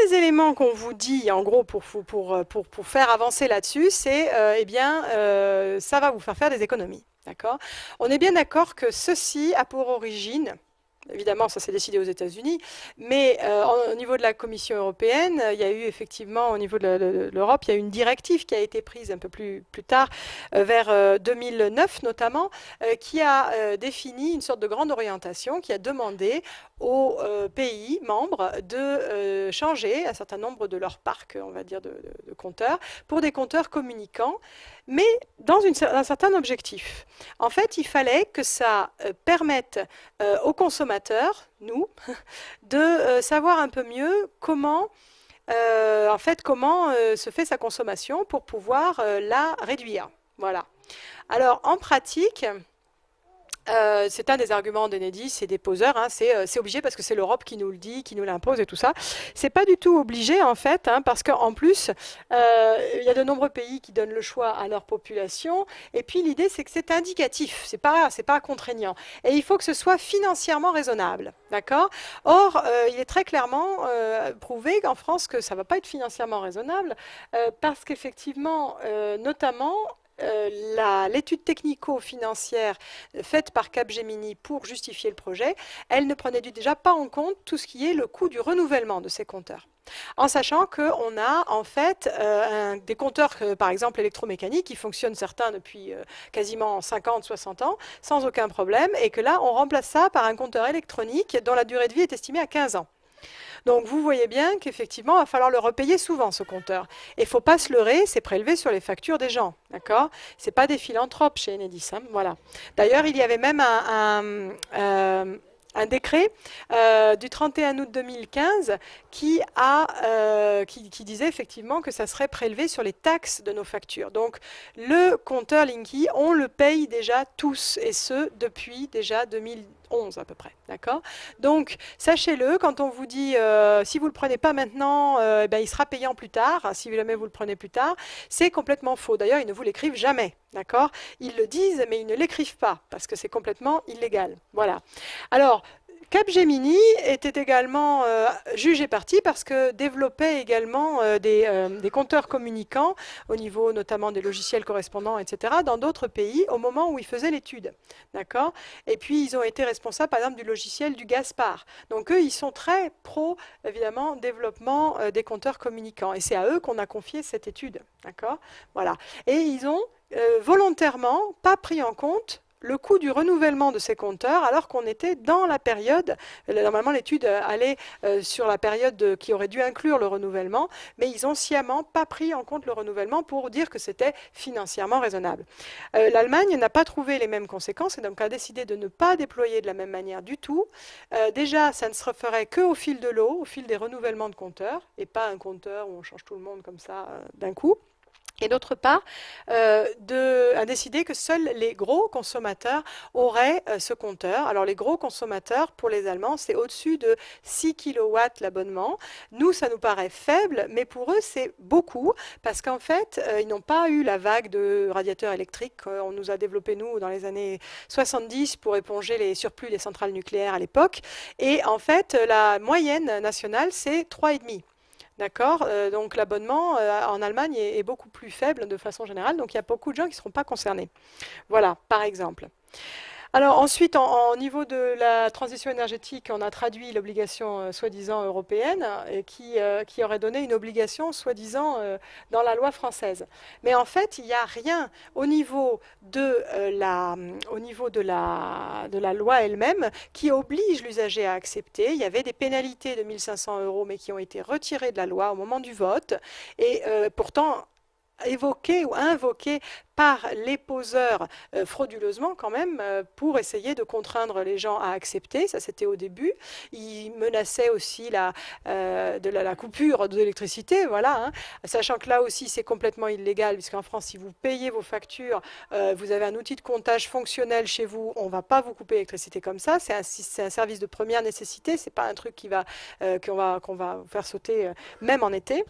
des éléments qu'on vous dit, en gros, pour faire avancer là-dessus, c'est, ça va vous faire des économies. D'accord? On est bien d'accord que ceci a pour origine, évidemment, ça s'est décidé aux États-Unis, mais au niveau de la Commission européenne, il y a eu effectivement, au niveau de l'Europe, il y a eu une directive qui a été prise un peu plus tard, vers 2009 notamment, qui a défini une sorte de grande orientation, qui a demandé aux pays membres de changer un certain nombre de leurs parcs, on va dire, de compteurs, pour des compteurs communicants, mais dans un certain objectif. En fait, il fallait que ça permette aux consommateurs, nous, de savoir un peu mieux comment se fait sa consommation pour pouvoir la réduire. Voilà. Alors, en pratique, c'est un des arguments d'Enedis et des poseurs, hein, c'est obligé parce que c'est l'Europe qui nous le dit, qui nous l'impose et tout ça. C'est pas du tout obligé en fait, hein, parce qu'en plus, il y a de nombreux pays qui donnent le choix à leur population. Et puis l'idée, c'est que c'est indicatif, c'est pas contraignant. Et il faut que ce soit financièrement raisonnable, d'accord? Or, il est très clairement prouvé qu'en France que ça va pas être financièrement raisonnable, parce qu'effectivement, notamment l'étude technico-financière faite par Capgemini pour justifier le projet, elle ne prenait déjà pas en compte tout ce qui est le coût du renouvellement de ces compteurs. En sachant qu'on a en fait des compteurs, par exemple électromécaniques, qui fonctionnent certains depuis quasiment 50, 60 ans, sans aucun problème, et que là, on remplace ça par un compteur électronique dont la durée de vie est estimée à 15 ans. Donc vous voyez bien qu'effectivement, il va falloir le repayer souvent, ce compteur. Et il ne faut pas se leurrer, c'est prélevé sur les factures des gens. D'accord? Ce n'est pas des philanthropes chez Enedis. Hein, voilà. D'ailleurs, il y avait même un décret du 31 août 2015 qui disait effectivement que ça serait prélevé sur les taxes de nos factures. Donc le compteur Linky, on le paye déjà tous, et ce depuis déjà 2011 à peu près. D'accord? Donc sachez-le, quand on vous dit si vous ne le prenez pas maintenant, il sera payant plus tard, si jamais vous le prenez plus tard, c'est complètement faux. D'ailleurs, ils ne vous l'écrivent jamais. D'accord? Ils le disent, mais ils ne l'écrivent pas, parce que c'est complètement illégal. Voilà. Alors, Capgemini était également jugé parti parce que développait également des compteurs communicants au niveau notamment des logiciels correspondants, etc., dans d'autres pays au moment où ils faisaient l'étude. D'accord? Et puis, ils ont été responsables, par exemple, du logiciel du Gaspard. Donc, eux, ils sont très pro, évidemment, développement des compteurs communicants. Et c'est à eux qu'on a confié cette étude. D'accord? Voilà. Et ils ont volontairement pas pris en compte le coût du renouvellement de ces compteurs, alors qu'on était dans la période, normalement l'étude allait sur la période qui aurait dû inclure le renouvellement, mais ils ont sciemment pas pris en compte le renouvellement pour dire que c'était financièrement raisonnable. L'Allemagne n'a pas trouvé les mêmes conséquences et donc a décidé de ne pas déployer de la même manière du tout. Déjà, ça ne se referait qu'au fil de l'eau, au fil des renouvellements de compteurs, et pas un compteur où on change tout le monde comme ça d'un coup. Et d'autre part, a décidé que seuls les gros consommateurs auraient ce compteur. Alors les gros consommateurs, pour les Allemands, c'est au-dessus de 6 kilowatts l'abonnement. Nous, ça nous paraît faible, mais pour eux, c'est beaucoup, parce qu'en fait, ils n'ont pas eu la vague de radiateurs électriques qu'on nous a développé, nous, dans les années 70 pour éponger les surplus des centrales nucléaires à l'époque. Et en fait, la moyenne nationale, c'est 3,5. D'accord? Donc l'abonnement en Allemagne est beaucoup plus faible de façon générale, donc il y a beaucoup de gens qui ne seront pas concernés. Voilà, par exemple. Alors ensuite, au niveau de la transition énergétique, on a traduit l'obligation soi-disant européenne qui aurait donné une obligation soi-disant dans la loi française. Mais en fait, il n'y a rien au niveau de la loi elle-même qui oblige l'usager à accepter. Il y avait des pénalités de 1500 euros, mais qui ont été retirées de la loi au moment du vote. Et pourtant, évoqué ou invoqué par les poseurs frauduleusement quand même pour essayer de contraindre les gens à accepter. Ça, c'était au début. Ils menaçaient aussi la coupure de l'électricité, voilà, hein. Sachant que là aussi, c'est complètement illégal, puisqu'en France, si vous payez vos factures, vous avez un outil de comptage fonctionnel chez vous, on ne va pas vous couper l'électricité comme ça. C'est un service de première nécessité. C'est pas un truc qu'on va faire sauter même en été.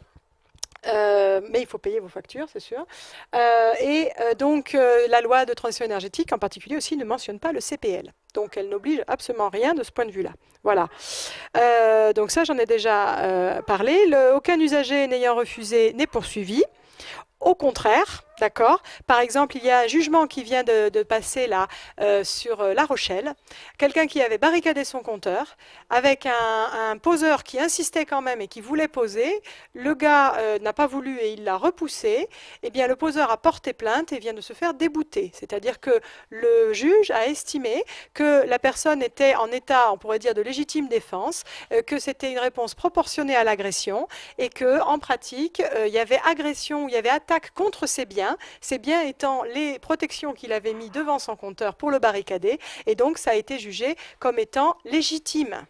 Mais il faut payer vos factures, c'est sûr. Donc, la loi de transition énergétique, en particulier aussi, ne mentionne pas le CPL. Donc, elle n'oblige absolument rien de ce point de vue-là. Voilà. Donc ça, j'en ai déjà parlé. Aucun usager n'ayant refusé n'est poursuivi. Au contraire, d'accord. Par exemple, il y a un jugement qui vient de passer là sur La Rochelle. Quelqu'un qui avait barricadé son compteur avec un poseur qui insistait quand même et qui voulait poser. Le gars n'a pas voulu et il l'a repoussé. Eh bien, le poseur a porté plainte et vient de se faire débouter. C'est-à-dire que le juge a estimé que la personne était en état, on pourrait dire, de légitime défense, que c'était une réponse proportionnée à l'agression et que, en pratique, il y avait agression, il y avait attaque contre ses biens étant les protections qu'il avait mis devant son compteur pour le barricader, et donc ça a été jugé comme étant légitime.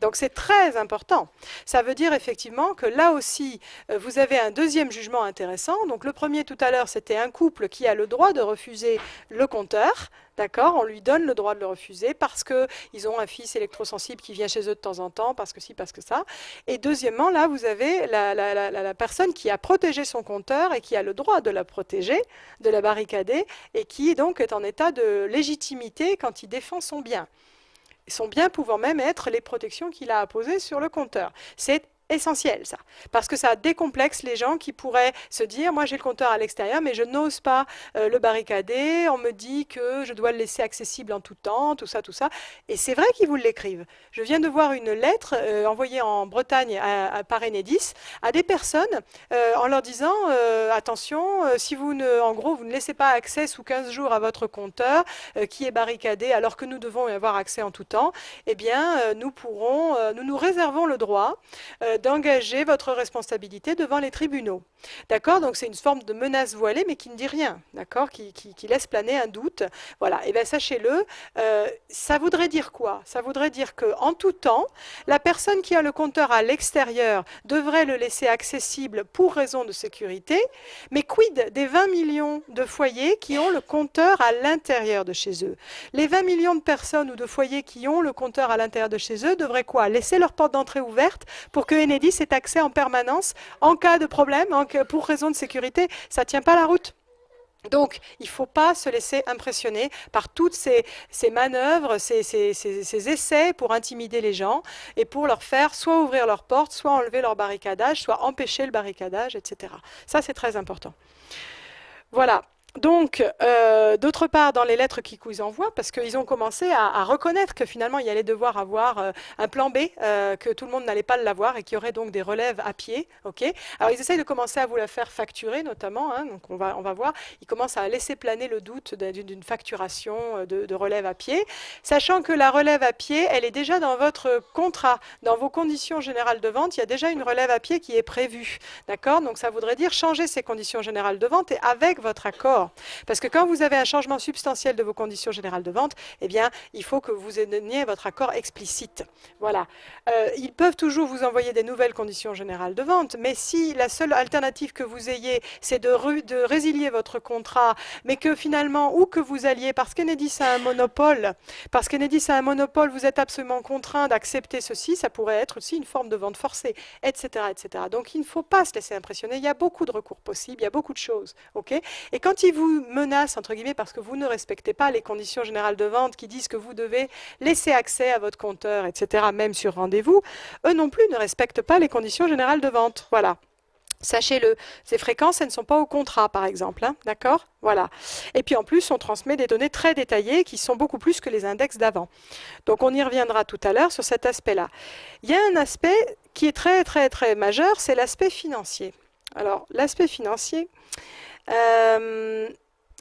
Donc c'est très important. Ça veut dire effectivement que là aussi, vous avez un deuxième jugement intéressant. Donc le premier tout à l'heure, c'était un couple qui a le droit de refuser le compteur. D'accord, on lui donne le droit de le refuser parce qu'ils ont un fils électrosensible qui vient chez eux de temps en temps, parce que ci, parce que ça. Et deuxièmement, là, vous avez la personne qui a protégé son compteur et qui a le droit de la protéger, de la barricader, et qui donc est en état de légitimité quand il défend son bien. Son bien pouvant même être les protections qu'il a apposées sur le compteur. C'est essentiel ça, parce que ça décomplexe les gens qui pourraient se dire, moi j'ai le compteur à l'extérieur, mais je n'ose pas le barricader, on me dit que je dois le laisser accessible en tout temps, tout ça, et c'est vrai qu'ils vous l'écrivent. Je viens de voir une lettre envoyée en Bretagne par Enedis à des personnes en leur disant, attention, si vous ne, en gros, vous ne laissez pas accès sous 15 jours à votre compteur qui est barricadé alors que nous devons y avoir accès en tout temps, eh bien nous réservons le droit d'engager votre responsabilité devant les tribunaux. D'accord? Donc c'est une forme de menace voilée, mais qui ne dit rien, d'accord? Qui laisse planer un doute. Voilà. Et bien sachez-le, ça voudrait dire quoi? Ça voudrait dire qu'en tout temps, la personne qui a le compteur à l'extérieur devrait le laisser accessible pour raison de sécurité, mais quid des 20 millions de foyers qui ont le compteur à l'intérieur de chez eux? Les 20 millions de personnes ou de foyers qui ont le compteur à l'intérieur de chez eux devraient quoi? Laisser leur porte d'entrée ouverte pour que Enedis ait accès en permanence en cas de problème, pour raison de sécurité. Ça ne tient pas la route. Donc, il ne faut pas se laisser impressionner par toutes ces manœuvres, ces essais pour intimider les gens et pour leur faire soit ouvrir leurs portes, soit enlever leur barricadage, soit empêcher le barricadage, etc. Ça, c'est très important. Voilà. Donc, d'autre part, dans les lettres qu'ils vous envoient, parce qu'ils ont commencé à reconnaître que finalement, il allait devoir avoir un plan B, que tout le monde n'allait pas l'avoir et qu'il y aurait donc des relèves à pied. Okay. Alors, ils essayent de commencer à vous la faire facturer, notamment. Hein, donc, on va voir. Ils commencent à laisser planer le doute d'une facturation de relève à pied, sachant que la relève à pied, elle est déjà dans votre contrat, dans vos conditions générales de vente. Il y a déjà une relève à pied qui est prévue. D'accord? Donc, ça voudrait dire changer ces conditions générales de vente et avec votre accord. Parce que quand vous avez un changement substantiel de vos conditions générales de vente, eh bien, il faut que vous donniez votre accord explicite. Voilà. Ils peuvent toujours vous envoyer des nouvelles conditions générales de vente, mais si la seule alternative que vous ayez, c'est de résilier votre contrat, mais que finalement, ou que vous alliez, parce qu'Enedis a un monopole, vous êtes absolument contraint d'accepter ceci, ça pourrait être aussi une forme de vente forcée, etc., etc. Donc, il ne faut pas se laisser impressionner. Il y a beaucoup de recours possibles, il y a beaucoup de choses. Okay. Et quand ils vous menacent, entre guillemets, parce que vous ne respectez pas les conditions générales de vente qui disent que vous devez laisser accès à votre compteur, etc., même sur rendez-vous, eux non plus ne respectent pas les conditions générales de vente. Voilà. Sachez-le, ces fréquences, elles ne sont pas au contrat, par exemple. Hein, d'accord? Voilà. Et puis en plus, on transmet des données très détaillées qui sont beaucoup plus que les index d'avant. Donc on y reviendra tout à l'heure sur cet aspect-là. Il y a un aspect qui est très, très, très majeur, c'est l'aspect financier. Alors, l'aspect financier...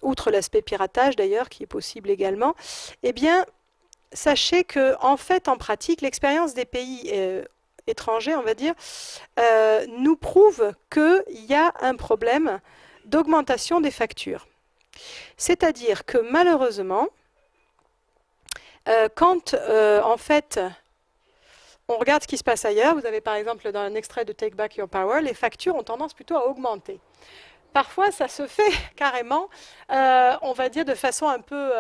outre l'aspect piratage d'ailleurs, qui est possible également, eh bien, sachez que en fait, en pratique, l'expérience des pays étrangers, on va dire, nous prouve qu'il y a un problème d'augmentation des factures. C'est-à-dire que malheureusement, quand en fait on regarde ce qui se passe ailleurs, vous avez par exemple dans un extrait de Take Back Your Power, les factures ont tendance plutôt à augmenter. Parfois, ça se fait carrément, on va dire, de façon un peu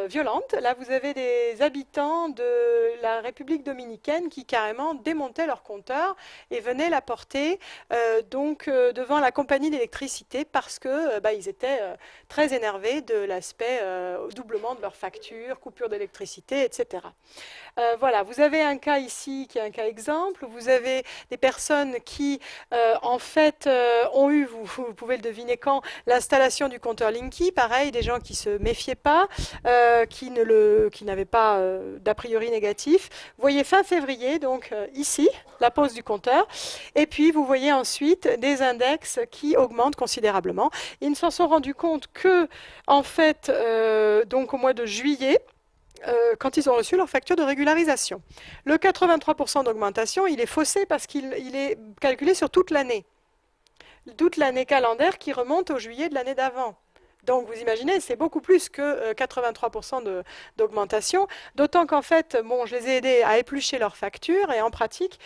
violente. Là, vous avez des habitants de la République dominicaine qui carrément démontaient leur compteur et venaient l'apporter devant la compagnie d'électricité parce que ils étaient très énervés de l'aspect doublement de leur facture, coupure d'électricité, etc. Voilà, vous avez un cas ici qui est un cas exemple. Vous avez des personnes qui, en fait, ont eu, vous pouvez le deviner quand, l'installation du compteur Linky. Pareil, des gens qui se méfiaient pas, qui n'avaient pas d'a priori négatif. Vous voyez fin février, donc ici, la pose du compteur. Et puis, vous voyez ensuite des index qui augmentent considérablement. Ils ne s'en sont rendus compte que, en fait, donc au mois de juillet, quand ils ont reçu leur facture de régularisation. Le 83% d'augmentation, il est faussé parce qu'il est calculé sur toute l'année calendaire qui remonte au juillet de l'année d'avant. Donc vous imaginez, c'est beaucoup plus que 83% d'augmentation, d'autant qu'en fait, bon, je les ai aidés à éplucher leurs factures et en pratique,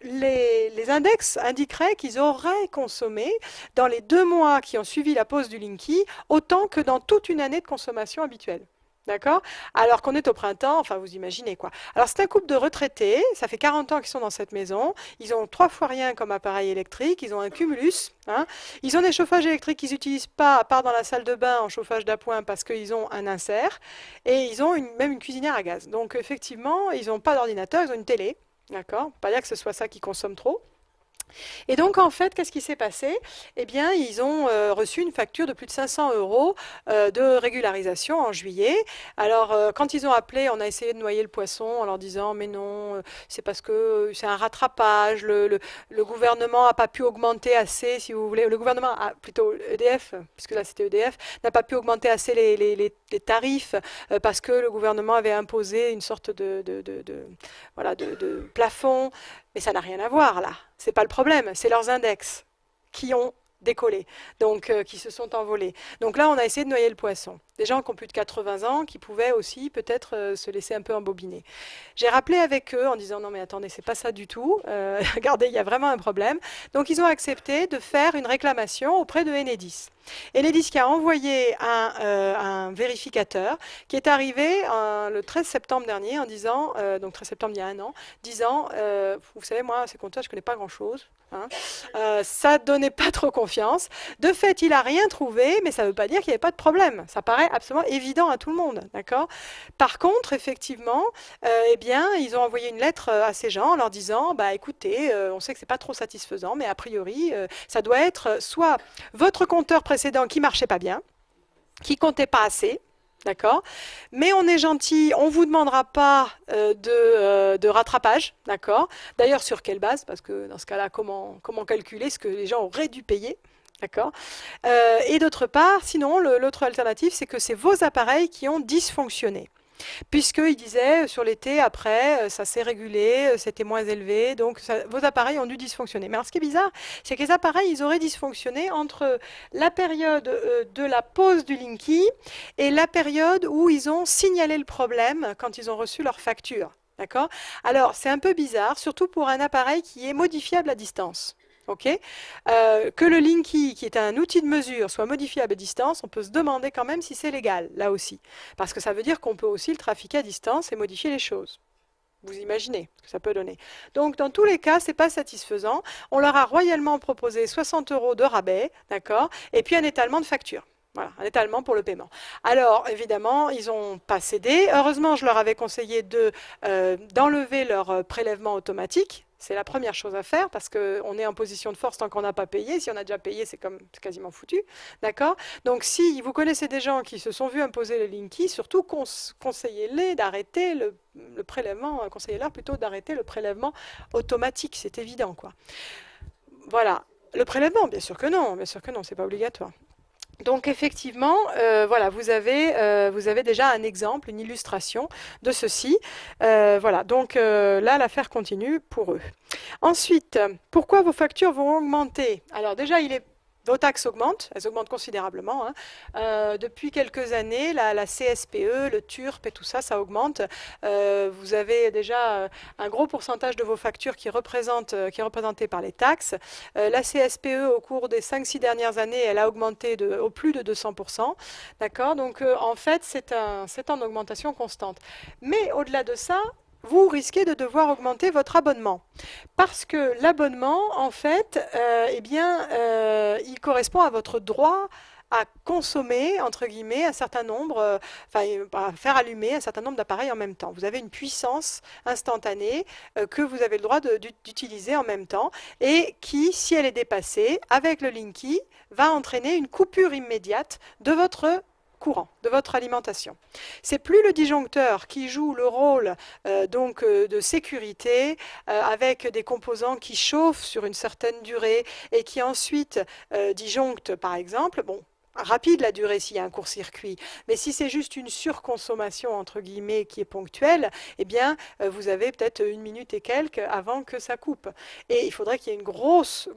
les index indiqueraient qu'ils auraient consommé dans les 2 mois qui ont suivi la pose du Linky autant que dans toute une année de consommation habituelle. D'accord? Alors qu'on est au printemps, enfin vous imaginez quoi. Alors c'est un couple de retraités, ça fait 40 ans qu'ils sont dans cette maison, ils ont 3 fois rien comme appareil électrique, ils ont un cumulus, hein. Ils ont des chauffages électriques qu'ils n'utilisent pas, à part dans la salle de bain en chauffage d'appoint parce qu'ils ont un insert, et ils ont même une cuisinière à gaz. Donc effectivement, ils n'ont pas d'ordinateur, ils ont une télé, d'accord? Pas dire que ce soit ça qui consomme trop. Et donc, en fait, qu'est-ce qui s'est passé? Eh bien, ils ont reçu une facture de plus de 500 € de régularisation en juillet. Alors, quand ils ont appelé, on a essayé de noyer le poisson en leur disant, mais non, c'est parce que c'est un rattrapage, le gouvernement n'a pas pu augmenter assez, si vous voulez, le gouvernement, plutôt EDF, puisque là c'était EDF, n'a pas pu augmenter assez les tarifs parce que le gouvernement avait imposé une sorte voilà, de plafond. Mais ça n'a rien à voir là. C'est pas le problème, c'est leurs index qui ont décollé, donc qui se sont envolés. Donc là, on a essayé de noyer le poisson. Des gens qui ont plus de 80 ans, qui pouvaient aussi peut-être se laisser un peu embobiner. J'ai rappelé avec eux en disant non mais attendez, c'est pas ça du tout. Regardez, il y a vraiment un problème. Donc ils ont accepté de faire une réclamation auprès de Enedis. Enedis qui a envoyé un vérificateur qui est arrivé le 13 septembre dernier en disant, donc 13 septembre il y a un an, disant, vous savez moi ces compteurs je connais pas grand chose, hein, ça donnait pas trop confiance. De fait il a rien trouvé, mais ça veut pas dire qu'il n'y avait pas de problème. Ça paraît absolument évident à tout le monde, d'accord? Par contre effectivement, eh bien ils ont envoyé une lettre à ces gens en leur disant, bah écoutez, on sait que c'est pas trop satisfaisant, mais a priori ça doit être soit votre compteur précédent qui marchait pas bien, qui comptait pas assez, d'accord? Mais on est gentil, on vous demandera pas de rattrapage, d'accord? D'ailleurs, sur quelle base? Parce que dans ce cas-là, comment calculer ce que les gens auraient dû payer? D'accord? Et d'autre part, sinon, l'autre alternative, c'est que c'est vos appareils qui ont dysfonctionné. Puisqu'il disait sur l'été, après, ça s'est régulé, c'était moins élevé, donc vos appareils ont dû dysfonctionner. Mais alors ce qui est bizarre, c'est que les appareils, ils auraient dysfonctionné entre la période de la pose du Linky et la période où ils ont signalé le problème quand ils ont reçu leur facture. D'accord? Alors, c'est un peu bizarre, surtout pour un appareil qui est modifiable à distance. Okay, que le Linky, qui est un outil de mesure, soit modifiable à distance, on peut se demander quand même si c'est légal, là aussi. Parce que ça veut dire qu'on peut aussi le trafiquer à distance et modifier les choses. Vous imaginez ce que ça peut donner. Donc, dans tous les cas, ce n'est pas satisfaisant. On leur a royalement proposé 60 € de rabais, d'accord, et puis un étalement de facture. Voilà, un étalement pour le paiement. Alors, évidemment, ils n'ont pas cédé. Heureusement, je leur avais conseillé d'enlever leur prélèvement automatique. C'est la première chose à faire parce qu'on est en position de force tant qu'on n'a pas payé. Si on a déjà payé, c'est quasiment foutu. D'accord? Donc, si vous connaissez des gens qui se sont vus imposer le Linky, surtout conseillez-les d'arrêter le prélèvement, conseillez-leur plutôt d'arrêter le prélèvement automatique. C'est évident, quoi. Voilà. Le prélèvement, bien sûr que non, c'est pas obligatoire. Donc effectivement, voilà, vous avez déjà un exemple, une illustration de ceci. Voilà, donc là, l'affaire continue pour eux. Ensuite, pourquoi vos factures vont augmenter? Alors déjà, il est vos taxes augmentent, elles augmentent considérablement, hein. Depuis quelques années, la CSPE, le TURP et tout ça, ça augmente. Vous avez déjà un gros pourcentage de vos factures qui est représenté par les taxes. La CSPE, au cours des 5-6 dernières années, elle a augmenté au plus de 200%. D'accord? Donc, en fait, c'est en augmentation constante. Mais au-delà de ça, vous risquez de devoir augmenter votre abonnement. Parce que l'abonnement, en fait, il correspond à votre droit à consommer, entre guillemets, un certain nombre, à faire allumer un certain nombre d'appareils en même temps. Vous avez une puissance instantanée que vous avez le droit d'utiliser en même temps et qui, si elle est dépassée, avec le Linky, va entraîner une coupure immédiate de votre courant, de votre alimentation. C'est plus le disjoncteur qui joue le rôle de sécurité avec des composants qui chauffent sur une certaine durée et qui ensuite disjonctent par exemple. Bon, rapide la durée s'il y a un court-circuit, mais si c'est juste une surconsommation entre guillemets qui est ponctuelle, eh bien vous avez peut-être 1 minute et quelques avant que ça coupe. Et il faudrait qu'il y ait une grosse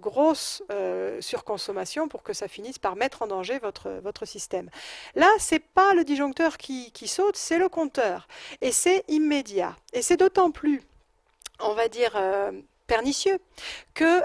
surconsommation pour que ça finisse par mettre en danger votre système. Là, c'est pas le disjoncteur qui saute, c'est le compteur. Et c'est immédiat. Et c'est d'autant plus, on va dire, pernicieux que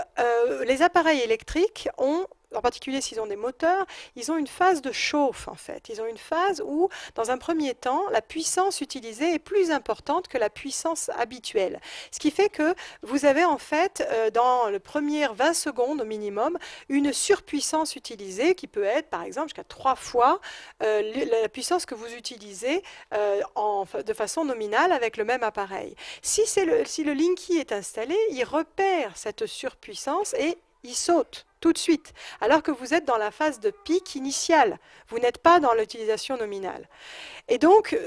les appareils électriques ont, en particulier s'ils ont des moteurs, ils ont une phase de chauffe en fait. Ils ont une phase où, dans un premier temps, la puissance utilisée est plus importante que la puissance habituelle. Ce qui fait que vous avez en fait, dans les premières 20 secondes au minimum, une surpuissance utilisée qui peut être par exemple jusqu'à 3 fois la puissance que vous utilisez de façon nominale avec le même appareil. Si le Linky est installé, il repère cette surpuissance et il saute tout de suite, alors que vous êtes dans la phase de pic initiale. Vous n'êtes pas dans l'utilisation nominale. Et donc,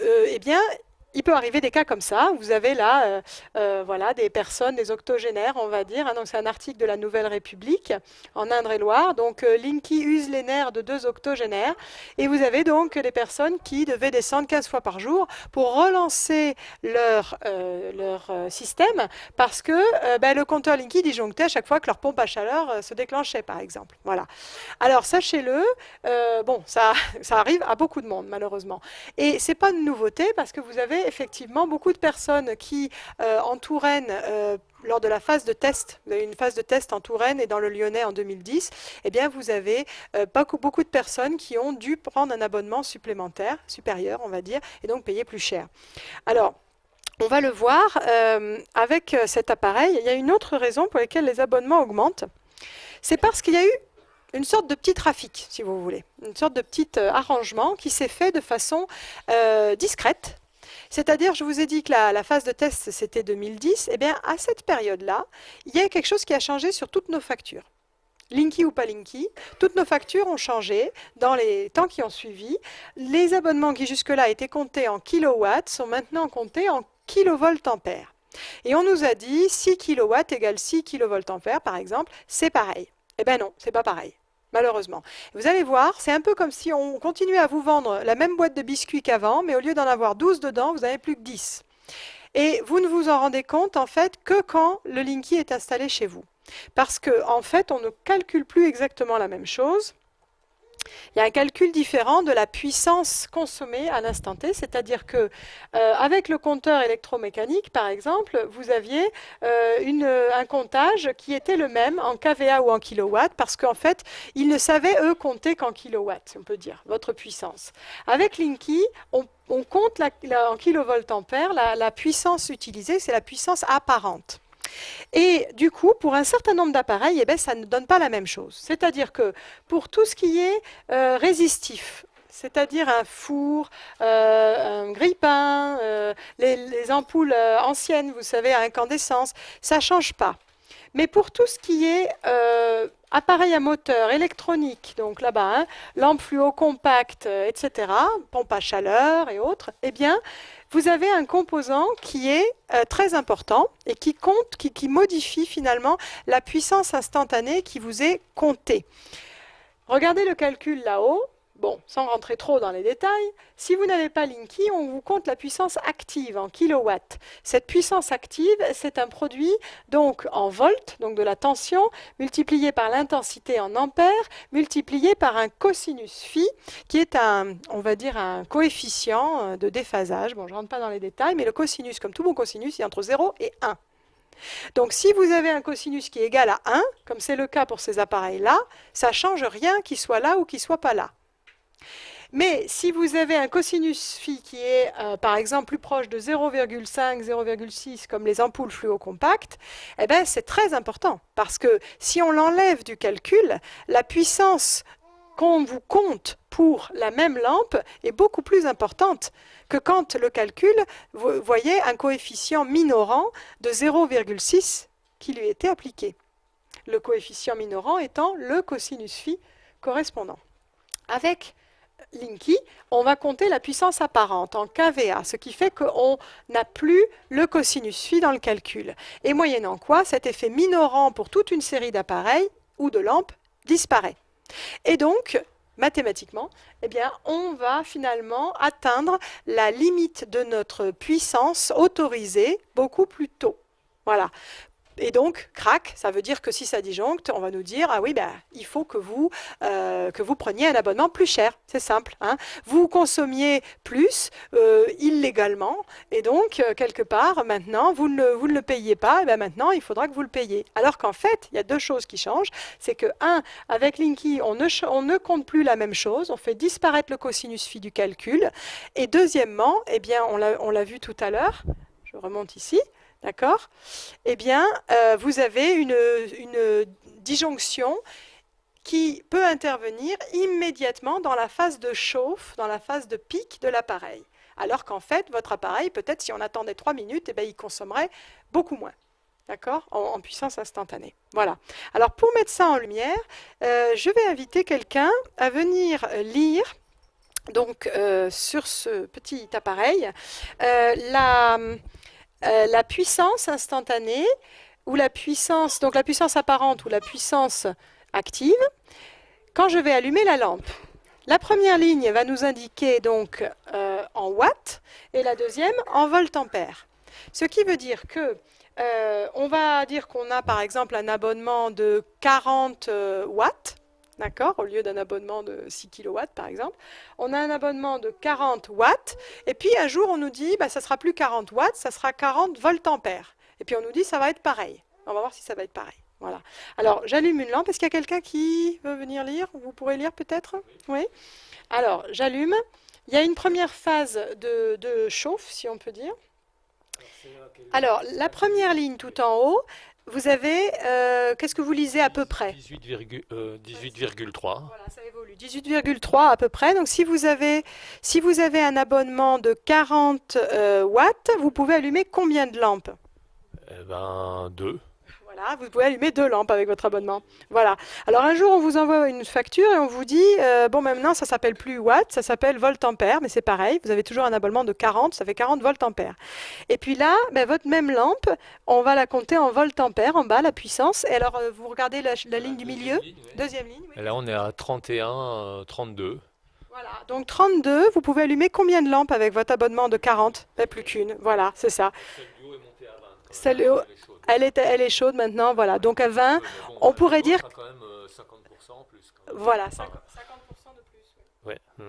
il peut arriver des cas comme ça. Vous avez là voilà, des personnes, des octogénaires, on va dire. Hein, donc c'est un article de la Nouvelle République en Indre-et-Loire. Donc Linky use les nerfs de 2 octogénaires. Et vous avez donc des personnes qui devaient descendre 15 fois par jour pour relancer leur système parce que le compteur Linky disjonctait à chaque fois que leur pompe à chaleur se déclenchait, par exemple. Voilà. Alors sachez-le, bon, ça arrive à beaucoup de monde, malheureusement. Et c'est pas une nouveauté parce que vous avez effectivement beaucoup de personnes qui, en Touraine, lors de la phase de test, vous avez une phase de test en Touraine et dans le Lyonnais en 2010, eh bien vous avez beaucoup de personnes qui ont dû prendre un abonnement supplémentaire, supérieur on va dire, et donc payer plus cher. Alors, on va le voir avec cet appareil. Il y a une autre raison pour laquelle les abonnements augmentent. C'est parce qu'il y a eu une sorte de petit trafic, si vous voulez, une sorte de petit arrangement qui s'est fait de façon discrète. C'est-à-dire, je vous ai dit que la phase de test, c'était 2010. Eh bien, à cette période-là, il y a quelque chose qui a changé sur toutes nos factures. Linky ou pas Linky, toutes nos factures ont changé dans les temps qui ont suivi. Les abonnements qui jusque-là étaient comptés en kilowatts sont maintenant comptés en kilovoltampères. Et on nous a dit 6 kilowatts égale 6 kilovoltampères, par exemple, c'est pareil. Eh bien non, c'est pas pareil. Malheureusement. Vous allez voir, c'est un peu comme si on continuait à vous vendre la même boîte de biscuits qu'avant, mais au lieu d'en avoir 12 dedans, vous n'avez plus que 10. Et vous ne vous en rendez compte, en fait, que quand le Linky est installé chez vous. Parce qu'en fait, on ne calcule plus exactement la même chose. Il y a un calcul différent de la puissance consommée à l'instant T, c'est-à-dire que avec le compteur électromécanique, par exemple, vous aviez un comptage qui était le même en kVA ou en kilowatts, parce qu'en fait, ils ne savaient, eux, compter qu'en kilowatts, on peut dire, votre puissance. Avec Linky, on compte en kilovoltampères, la puissance utilisée, c'est la puissance apparente. Et du coup, pour un certain nombre d'appareils, ça ne donne pas la même chose. C'est-à-dire que pour tout ce qui est résistif, c'est-à-dire un four, un grille-pain, les ampoules anciennes, vous savez, à incandescence, ça ne change pas. Mais pour tout ce qui est appareil à moteur, électronique, donc là-bas, hein, lampe fluo compacte, etc., pompe à chaleur et autres, eh bien, vous avez un composant qui est très important et qui compte, qui modifie finalement la puissance instantanée qui vous est comptée. Regardez le calcul là-haut. bon, sans rentrer trop dans les détails, si vous n'avez pas Linky, on vous compte la puissance active en kilowatts. Cette puissance active, c'est un produit donc en volts, donc de la tension, multiplié par l'intensité en ampères, multiplié par un cosinus phi, qui est on va dire, un coefficient de déphasage. Bon, je ne rentre pas dans les détails, mais le cosinus, comme tout bon cosinus, il est entre 0 et 1. Donc si vous avez un cosinus qui est égal à 1, comme c'est le cas pour ces appareils-là, ça ne change rien qu'il soit là ou qu'il ne soit pas là. Mais si vous avez un cosinus phi qui est par exemple plus proche de 0,5, 0,6 comme les ampoules fluocompactes, eh ben, c'est très important parce que si on l'enlève du calcul, la puissance qu'on vous compte pour la même lampe est beaucoup plus importante que quand le calcul, vous voyez un coefficient minorant de 0,6 qui lui était appliqué. Le coefficient minorant étant le cosinus phi correspondant. Avec Linky, on va compter la puissance apparente en kVA, ce qui fait qu'on n'a plus le cosinus phi dans le calcul. Et moyennant quoi, cet effet minorant pour toute une série d'appareils ou de lampes disparaît. Et donc, mathématiquement, eh bien, on va finalement atteindre la limite de notre puissance autorisée beaucoup plus tôt. Voilà. Et donc, crac, ça veut dire que si ça disjoncte, on va nous dire, ah oui, ben, il faut que vous preniez un abonnement plus cher. C'est simple. Hein. Vous consommiez plus illégalement, et donc, quelque part, maintenant, vous ne le payez pas, et ben maintenant, il faudra que vous le payiez. Alors qu'en fait, il y a deux choses qui changent. C'est que, avec Linky, on ne compte plus la même chose, on fait disparaître le cosinus phi du calcul. Et deuxièmement, eh bien, on l'a vu tout à l'heure, je remonte ici, d'accord? Eh bien, vous avez une disjonction qui peut intervenir immédiatement dans la phase de chauffe, dans la phase de pic de l'appareil. Alors qu'en fait, votre appareil, peut-être si on attendait 3 minutes, eh bien, il consommerait beaucoup moins. D'accord? En puissance instantanée. Voilà. Alors, pour mettre ça en lumière, je vais inviter quelqu'un à venir lire donc, sur ce petit appareil la puissance instantanée ou la puissance, donc la puissance apparente ou la puissance active, quand je vais allumer la lampe. La première ligne va nous indiquer donc en watts et la deuxième en voltampères. Ce qui veut dire que on va dire qu'on a par exemple un abonnement de 40 watts, d'accord, au lieu d'un abonnement de 6 kW par exemple. On a un abonnement de 40 watts, et puis un jour on nous dit, bah, ça sera plus 40 watts, ça sera 40 voltampères. Et puis on nous dit, ça va être pareil. On va voir si ça va être pareil. Voilà. Alors, j'allume une lampe. Est-ce qu'il y a quelqu'un qui veut venir lire? Vous pourrez lire peut-être? Oui. Alors, j'allume. Il y a une première phase de chauffe, si on peut dire. Alors, la première ligne tout en haut, vous avez, qu'est-ce que vous lisez à peu près? 18,3. Voilà, ça évolue. 18,3 à peu près. Donc, si vous avez un abonnement de 40 watts, vous pouvez allumer combien de lampes? Eh ben, 2. Voilà, vous pouvez allumer 2 lampes avec votre abonnement. Voilà. Alors un jour, on vous envoie une facture et on vous dit, bon, maintenant, ça s'appelle plus watts, ça s'appelle voltampères, mais c'est pareil, vous avez toujours un abonnement de 40, ça fait 40 voltampères. Et puis là, ben, votre même lampe, on va la compter en voltampères, en bas, la puissance. Et alors, vous regardez la ligne du milieu, deuxième ligne. Oui. Et là, on est à 31, 32. Voilà, donc 32, vous pouvez allumer combien de lampes avec votre abonnement de 40? Ben, plus qu'une, voilà, c'est ça. Celle du haut est montée à 20. Celle du haut, elle est chaude maintenant, voilà. Donc à 20, on pourrait dire... quand même 50% en plus. Voilà, 50% de plus. Oui. Ouais.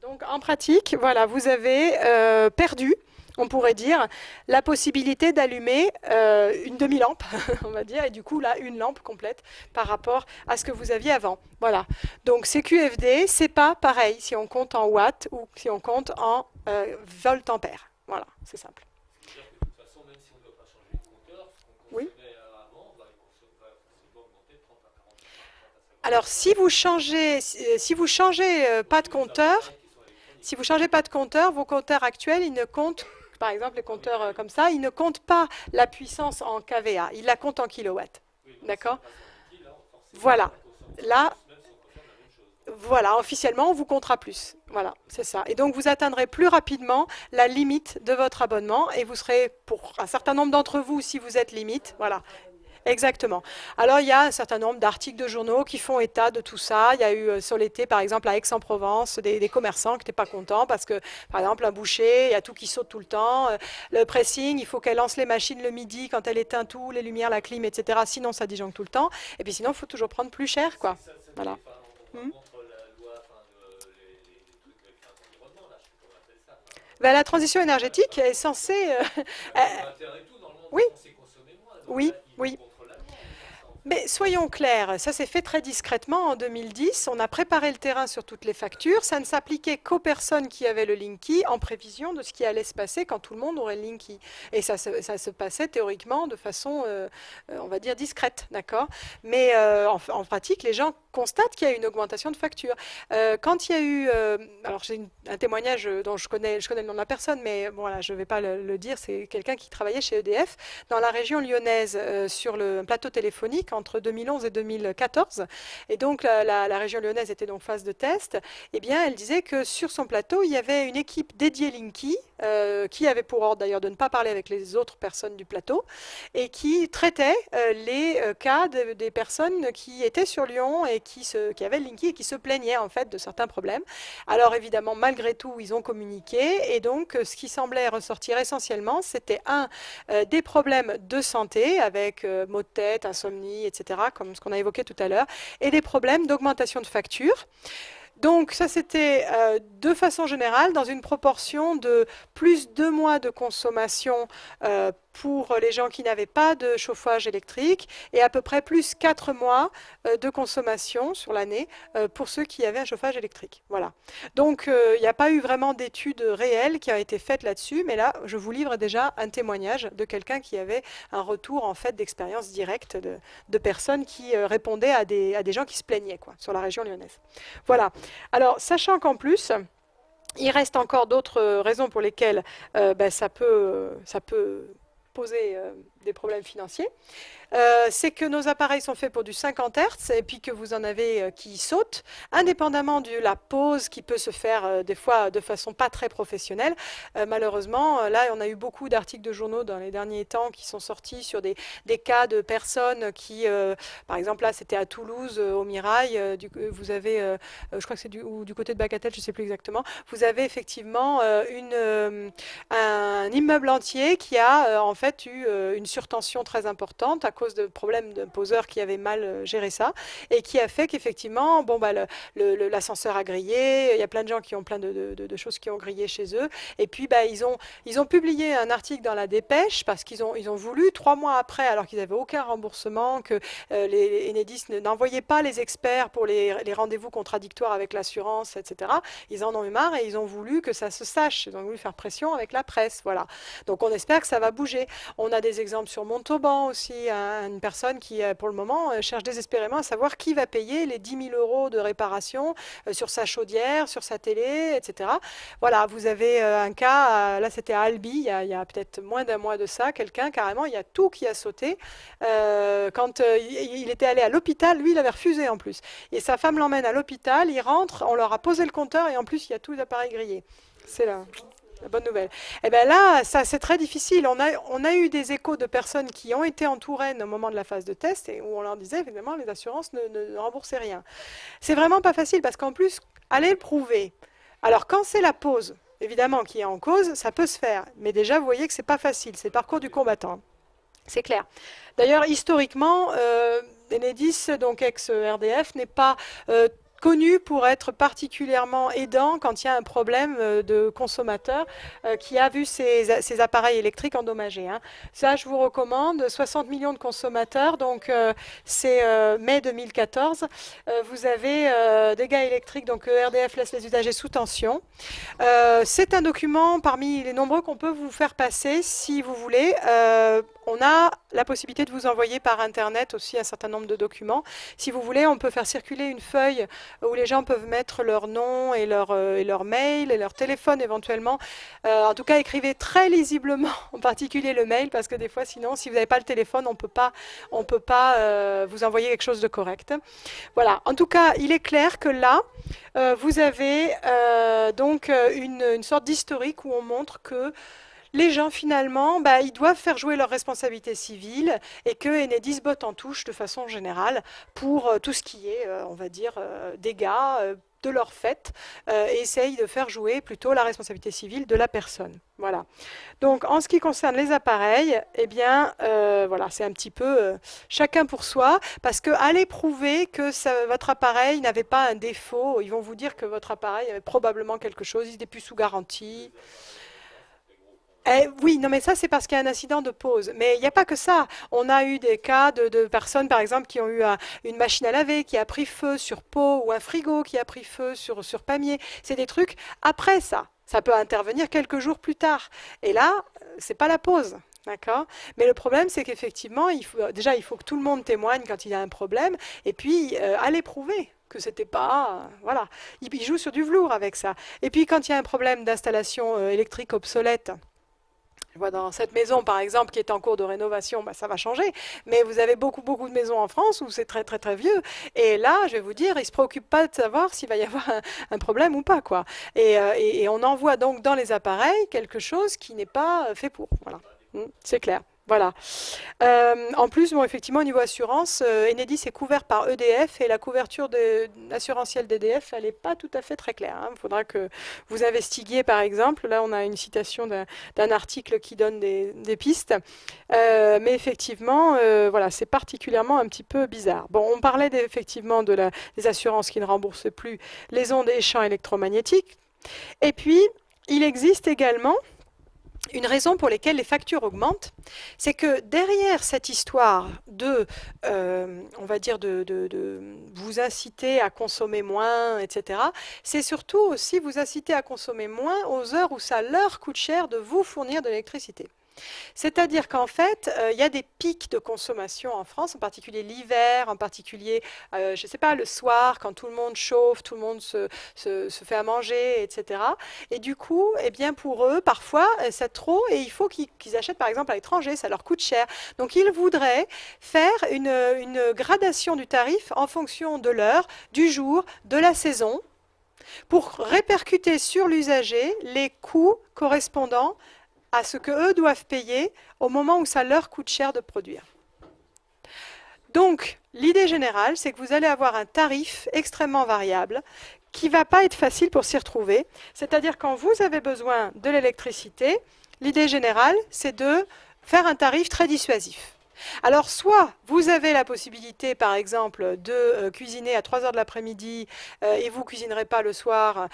Donc en pratique, voilà, vous avez perdu, on pourrait dire, la possibilité d'allumer une demi-lampe, on va dire, et du coup là, une lampe complète par rapport à ce que vous aviez avant. Voilà. Donc CQFD, c'est pas pareil si on compte en watts ou si on compte en voltampères. Voilà, c'est simple. Oui. Alors, si vous changez pas de compteur, vos compteurs actuels, ils ne comptent, par exemple les compteurs comme ça, ils ne comptent pas la puissance en kVA, ils la comptent en kilowatts. D'accord? Voilà. Là, voilà, officiellement, on vous comptera plus. Voilà, c'est ça. Et donc, vous atteindrez plus rapidement la limite de votre abonnement et vous serez, pour un certain nombre d'entre vous, si vous êtes limite, voilà. Exactement. Alors, il y a un certain nombre d'articles de journaux qui font état de tout ça. Il y a eu sur l'été, par exemple, à Aix-en-Provence, des commerçants qui n'étaient pas contents parce que, par exemple, un boucher, il y a tout qui saute tout le temps. Le pressing, il faut qu'elle lance les machines le midi quand elle éteint tout, les lumières, la clim, etc. Sinon, ça disjoncte tout le temps. Et puis sinon, il faut toujours prendre plus cher, quoi. Ça fait, Voilà. enfin, on va Hmm. contre la loi, enfin, les trucs de crainte environnement, là, je sais pas comment on appelle ça. Ben, la transition énergétique est censée... Bah, euh, c'est pas intérêt et tout, normalement, on oui, est censé consommer moins, donc oui, là, ils vont oui. contre la loi en faisant ça, en fait. Mais soyons clairs, ça s'est fait très discrètement en 2010. On a préparé le terrain sur toutes les factures. Ça ne s'appliquait qu'aux personnes qui avaient le Linky en prévision de ce qui allait se passer quand tout le monde aurait le Linky. Et ça se passait théoriquement de façon, on va dire, discrète, d'accord. Mais en pratique, les gens constatent qu'il y a une augmentation de facture. Quand il y a eu, alors j'ai un témoignage dont je connais le nom de la personne, mais bon, voilà, je ne vais pas le dire. C'est quelqu'un qui travaillait chez EDF dans la région lyonnaise sur le plateau téléphonique entre 2011 et 2014. Et donc la région lyonnaise était donc phase de test. Eh bien, elle disait que sur son plateau, il y avait une équipe dédiée Linky, qui avait pour ordre d'ailleurs de ne pas parler avec les autres personnes du plateau, et qui traitait les cas des personnes qui étaient sur Lyon et qui avaient le Linky et qui se plaignaient en fait de certains problèmes. Alors évidemment, malgré tout, ils ont communiqué, et donc ce qui semblait ressortir essentiellement, c'était des problèmes de santé avec maux de tête, insomnie, etc., comme ce qu'on a évoqué tout à l'heure, et des problèmes d'augmentation de facture. Donc ça, c'était de façon générale dans une proportion de plus 2 mois de consommation pour les gens qui n'avaient pas de chauffage électrique et à peu près plus 4 mois de consommation sur l'année pour ceux qui avaient un chauffage électrique. Voilà. Donc il n'y a pas eu vraiment d'études réelles qui ont été faites là-dessus, mais là, je vous livre déjà un témoignage de quelqu'un qui avait un retour en fait d'expérience directe de personnes qui répondaient à des gens qui se plaignaient quoi, sur la région lyonnaise. Voilà. Alors, sachant qu'en plus, il reste encore d'autres raisons pour lesquelles ben, ça peut poser des problèmes financiers. C'est que nos appareils sont faits pour du 50 Hz et puis que vous en avez qui sautent, indépendamment de la pause qui peut se faire des fois de façon pas très professionnelle. Malheureusement, là, on a eu beaucoup d'articles de journaux dans les derniers temps qui sont sortis sur des cas de personnes qui, par exemple, là, c'était à Toulouse, au Mirail, vous avez, je crois que c'est du côté de Bacatel, je ne sais plus exactement, vous avez effectivement un immeuble entier qui a en fait eu une surtension très importante à cause de problèmes de poseurs qui avaient mal géré ça et qui a fait qu'effectivement, bon, bah, l'ascenseur a grillé, il y a plein de gens qui ont plein de choses qui ont grillé chez eux. Et puis, bah, ils ont publié un article dans la Dépêche parce ils ont voulu, 3 mois après, alors qu'ils n'avaient aucun remboursement, que les Enedis n'envoyaient pas les experts pour les rendez-vous contradictoires avec l'assurance, etc. Ils en ont eu marre et ils ont voulu que ça se sache. Ils ont voulu faire pression avec la presse. Voilà. Donc, on espère que ça va bouger. On a des exemples sur Montauban aussi, une personne qui, pour le moment, cherche désespérément à savoir qui va payer les 10 000 euros de réparation sur sa chaudière, sur sa télé, etc. Voilà, vous avez un cas, là c'était à Albi, il y a peut-être moins d'un mois de ça, quelqu'un, carrément, il y a tout qui a sauté. Quand il était allé à l'hôpital, lui, il avait refusé en plus. Et sa femme l'emmène à l'hôpital, il rentre, on leur a posé le compteur et en plus, il y a tous les appareils grillés. C'est là. La bonne nouvelle. Et bien là, ça c'est très difficile. On a eu des échos de personnes qui ont été en Touraine au moment de la phase de test et où on leur disait évidemment les assurances ne remboursaient rien. C'est vraiment pas facile parce qu'en plus, allez le prouver. Alors quand c'est la pause, évidemment, qui est en cause, ça peut se faire. Mais déjà, vous voyez que c'est pas facile. C'est le parcours du combattant. C'est clair. D'ailleurs, historiquement, Enedis, donc ex-RDF, n'est pas connu pour être particulièrement aidant quand il y a un problème de consommateur qui a vu ses appareils électriques endommagés. Hein. Ça, je vous recommande. 60 millions de consommateurs, donc c'est mai 2014. Vous avez dégâts électriques, donc RDF laisse les usagers sous tension. C'est un document parmi les nombreux qu'on peut vous faire passer si vous voulez. On a la possibilité de vous envoyer par Internet aussi un certain nombre de documents. Si vous voulez, on peut faire circuler une feuille où les gens peuvent mettre leur nom et leur mail et leur téléphone éventuellement. En tout cas, écrivez très lisiblement, en particulier le mail, parce que des fois, sinon, si vous n'avez pas le téléphone, on peut pas vous envoyer quelque chose de correct. Voilà. En tout cas, il est clair que là, vous avez donc une sorte d'historique où on montre que les gens finalement, bah, ils doivent faire jouer leurs responsabilités civiles et que Enedis botte en touche de façon générale pour tout ce qui est, on va dire, dégâts de leur fait, et essaye de faire jouer plutôt la responsabilité civile de la personne. Voilà. Donc en ce qui concerne les appareils, eh bien, voilà, c'est un petit peu chacun pour soi, parce que allez prouver que votre appareil n'avait pas un défaut, ils vont vous dire que votre appareil avait probablement quelque chose, il n'était plus sous garantie. Oui, non, mais ça, c'est parce qu'il y a un incident de pause. Mais il n'y a pas que ça. On a eu des cas de personnes, par exemple, qui ont eu une machine à laver qui a pris feu sur pot ou un frigo qui a pris feu sur pamier. C'est des trucs après ça. Ça peut intervenir quelques jours plus tard. Et là, c'est pas la pause. D'accord? Mais le problème, c'est qu'effectivement, déjà, il faut que tout le monde témoigne quand il y a un problème. Et puis, aller prouver que c'était pas, voilà, il joue sur du velours avec ça. Et puis quand il y a un problème d'installation électrique obsolète, je vois dans cette maison, par exemple, qui est en cours de rénovation, bah, ça va changer. Mais vous avez beaucoup, beaucoup de maisons en France où c'est très, très, très vieux. Et là, je vais vous dire, ils ne se préoccupent pas de savoir s'il va y avoir un problème ou pas, quoi. Et on envoie donc dans les appareils quelque chose qui n'est pas fait pour. Voilà. C'est clair. Voilà. En plus, bon, effectivement, au niveau assurance, Enedis est couvert par EDF et la couverture assurantielle d'EDF, elle n'est pas tout à fait très claire. Il faudra que vous investiguiez, par exemple. Là, on a une citation d'un article qui donne des pistes. Mais effectivement, voilà, c'est particulièrement un petit peu bizarre. Bon, on parlait effectivement des assurances qui ne remboursent plus les ondes et champs électromagnétiques. Et puis, il existe également une raison pour laquelle les factures augmentent, c'est que derrière cette histoire on va dire, de vous inciter à consommer moins, etc., c'est surtout aussi vous inciter à consommer moins aux heures où ça leur coûte cher de vous fournir de l'électricité. C'est-à-dire qu'en fait, il y a des pics de consommation en France, en particulier l'hiver, en particulier, je ne sais pas, le soir, quand tout le monde chauffe, tout le monde se fait à manger, etc. Et du coup, eh bien, pour eux, parfois, c'est trop et il faut qu'ils achètent, par exemple, à l'étranger, ça leur coûte cher. Donc, ils voudraient faire une gradation du tarif en fonction de l'heure, du jour, de la saison, pour répercuter sur l'usager les coûts correspondants à ce qu'eux doivent payer au moment où ça leur coûte cher de produire. Donc, l'idée générale, c'est que vous allez avoir un tarif extrêmement variable qui ne va pas être facile pour s'y retrouver. C'est-à-dire quand vous avez besoin de l'électricité, l'idée générale, c'est de faire un tarif très dissuasif. Alors, soit vous avez la possibilité, par exemple, de cuisiner à 3 heures de l'après-midi et vous ne cuisinerez pas le soir,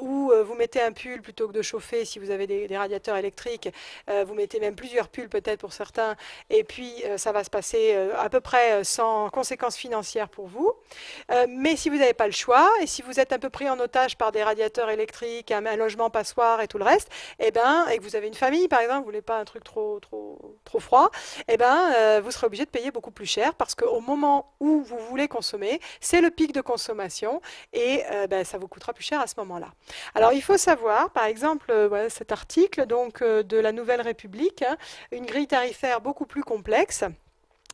ou vous mettez un pull plutôt que de chauffer si vous avez des radiateurs électriques, vous mettez même plusieurs pulls peut-être pour certains, et puis ça va se passer à peu près sans conséquences financières pour vous. Mais si vous n'avez pas le choix, et si vous êtes un peu pris en otage par des radiateurs électriques, un logement passoire et tout le reste, et que vous avez une famille, par exemple, vous ne voulez pas un truc trop froid, vous serez obligé de payer beaucoup plus cher parce qu'au moment où vous voulez consommer, c'est le pic de consommation et ça vous coûtera plus cher à ce moment-là. Alors il faut savoir, par exemple, voilà, cet article donc, de la Nouvelle République, une grille tarifaire beaucoup plus complexe.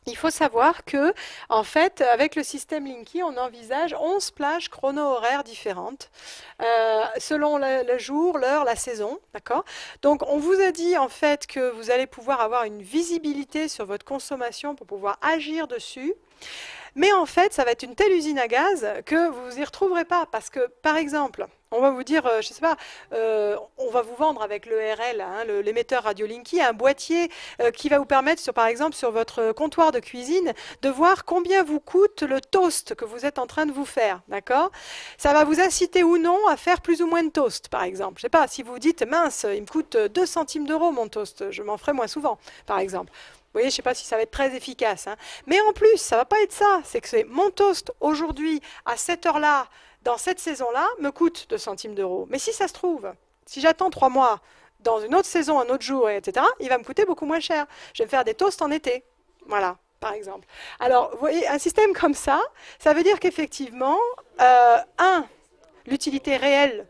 Il faut savoir que, en fait, avec le système Linky, on envisage 11 plages chrono-horaires différentes, selon le jour, l'heure, la saison, d'accord? Donc, on vous a dit, en fait, que vous allez pouvoir avoir une visibilité sur votre consommation pour pouvoir agir dessus. Mais en fait, ça va être une telle usine à gaz que vous vous y retrouverez pas. Parce que, par exemple, on va vous dire, je ne sais pas, on va vous vendre avec l'ERL, l'émetteur Radio Linky, un boîtier qui va vous permettre, par exemple, sur votre comptoir de cuisine, de voir combien vous coûte le toast que vous êtes en train de vous faire. D'accord? Ça va vous inciter ou non à faire plus ou moins de toast, par exemple. Je ne sais pas, si vous dites, mince, il me coûte 2 centimes d'euros mon toast, je m'en ferai moins souvent, par exemple. Vous voyez, je ne sais pas si ça va être très efficace. Mais en plus, ça ne va pas être ça. C'est que c'est mon toast aujourd'hui, à cette heure-là, dans cette saison-là, me coûte 2 centimes d'euros. Mais si ça se trouve, si j'attends 3 mois, dans une autre saison, un autre jour, etc., il va me coûter beaucoup moins cher. Je vais me faire des toasts en été. Voilà, par exemple. Alors, vous voyez, un système comme ça veut dire qu'effectivement, l'utilité réelle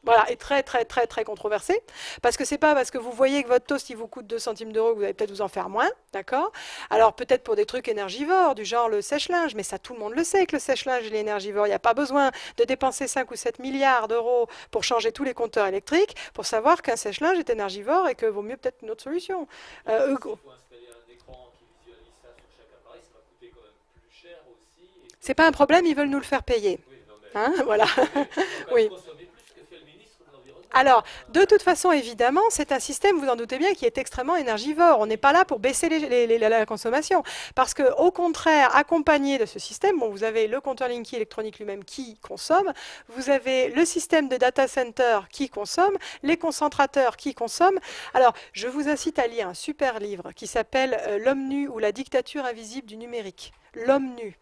Voilà, est très très très très controversé, parce que c'est pas parce que vous voyez que votre toast il vous coûte 2 centimes d'euros que vous allez peut-être vous en faire moins, d'accord? Alors peut-être pour des trucs énergivores, du genre le sèche-linge, mais ça tout le monde le sait que le sèche-linge il est énergivore, il n'y a pas besoin de dépenser 5 ou 7 milliards d'euros pour changer tous les compteurs électriques, pour savoir qu'un sèche-linge est énergivore et que vaut mieux peut-être une autre solution. Et puis Euh, s'il faut installer un écran qui visualise ça sur chaque appareil, ça va coûter quand même plus cher aussi. Et c'est pas un problème, ils veulent nous le faire payer. oui, non mais Hein, voilà. on va quand même Oui. consommer plus que fait le ministre de l'Environnement. Alors, de toute façon, évidemment, c'est un système, vous en doutez bien, qui est extrêmement énergivore. On n'est pas là pour baisser la consommation. Parce que, au contraire, accompagné de ce système, bon, vous avez le compteur Linky électronique lui-même qui consomme, vous avez le système de data center qui consomme, les concentrateurs qui consomment. Alors, je vous incite à lire un super livre qui s'appelle L'homme nu ou la dictature invisible du numérique. L'homme nu.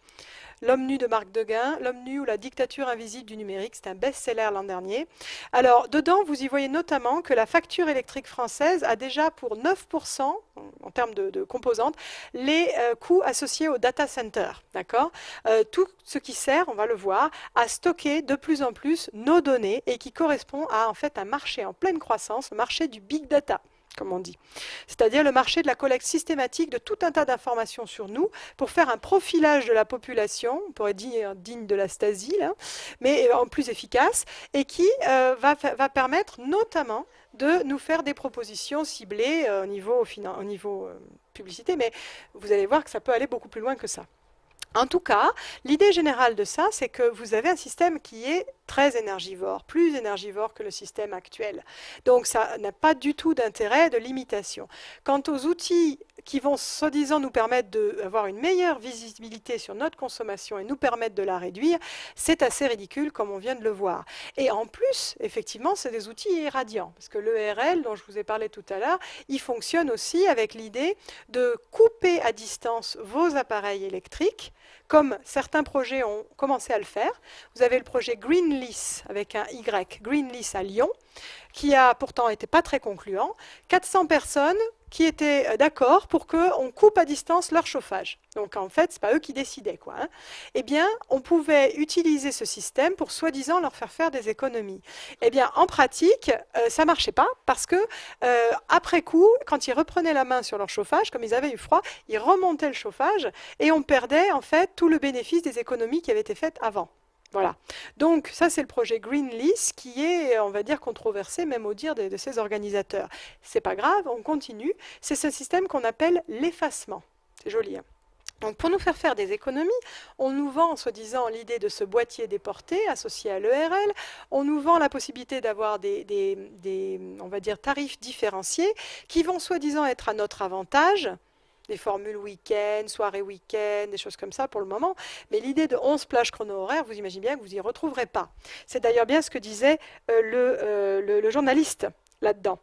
L'homme nu de Marc Deguin, L'homme nu ou la dictature invisible du numérique, c'est un best-seller l'an dernier. Alors, dedans, vous y voyez notamment que la facture électrique française a déjà pour 9%, en termes de composantes, les coûts associés au data center. D'accord. Tout ce qui sert, on va le voir, à stocker de plus en plus nos données et qui correspond à en fait un marché en pleine croissance, le marché du big data, comme on dit. C'est-à-dire le marché de la collecte systématique de tout un tas d'informations sur nous pour faire un profilage de la population, on pourrait dire digne de la Stasi, là, mais en plus efficace, et qui va permettre notamment de nous faire des propositions ciblées au niveau publicité, mais vous allez voir que ça peut aller beaucoup plus loin que ça. En tout cas, l'idée générale de ça, c'est que vous avez un système qui est très énergivore, plus énergivore que le système actuel. Donc ça n'a pas du tout d'intérêt de limitation. Quant aux outils qui vont soi-disant nous permettre d'avoir une meilleure visibilité sur notre consommation et nous permettre de la réduire, c'est assez ridicule comme on vient de le voir. Et en plus, effectivement, c'est des outils irradiants, parce que l'ERL dont je vous ai parlé tout à l'heure, il fonctionne aussi avec l'idée de couper à distance vos appareils électriques, comme certains projets ont commencé à le faire. Vous avez le projet Greenlease avec un Y, Greenlease à Lyon, qui a pourtant été pas très concluant. 400 personnes qui étaient d'accord pour qu'on coupe à distance leur chauffage. Donc en fait, ce n'est pas eux qui décidaient, quoi. Hein. Eh bien, on pouvait utiliser ce système pour soi-disant leur faire des économies. Eh bien, en pratique, ça ne marchait pas parce que après coup, quand ils reprenaient la main sur leur chauffage, comme ils avaient eu froid, ils remontaient le chauffage et on perdait en fait tout le bénéfice des économies qui avaient été faites avant. Voilà. Donc ça, c'est le projet Greenlease qui est, on va dire, controversé même au dire de ses organisateurs. C'est pas grave, on continue. C'est ce système qu'on appelle l'effacement. C'est joli, hein. Donc pour nous faire des économies, on nous vend, soi-disant, l'idée de ce boîtier déporté associé à l'ERL. On nous vend la possibilité d'avoir on va dire, tarifs différenciés qui vont, soi-disant, être à notre avantage. Des formules week-end, soirée week-end, des choses comme ça pour le moment. Mais l'idée de 11 plages chrono-horaires, vous imaginez bien que vous n'y retrouverez pas. C'est d'ailleurs bien ce que disait le journaliste là-dedans.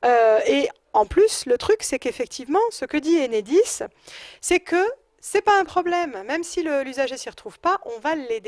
Et en plus, le truc, c'est qu'effectivement, ce que dit Enedis, c'est que c'est pas un problème. Même si l'usager s'y retrouve pas, on va l'aider.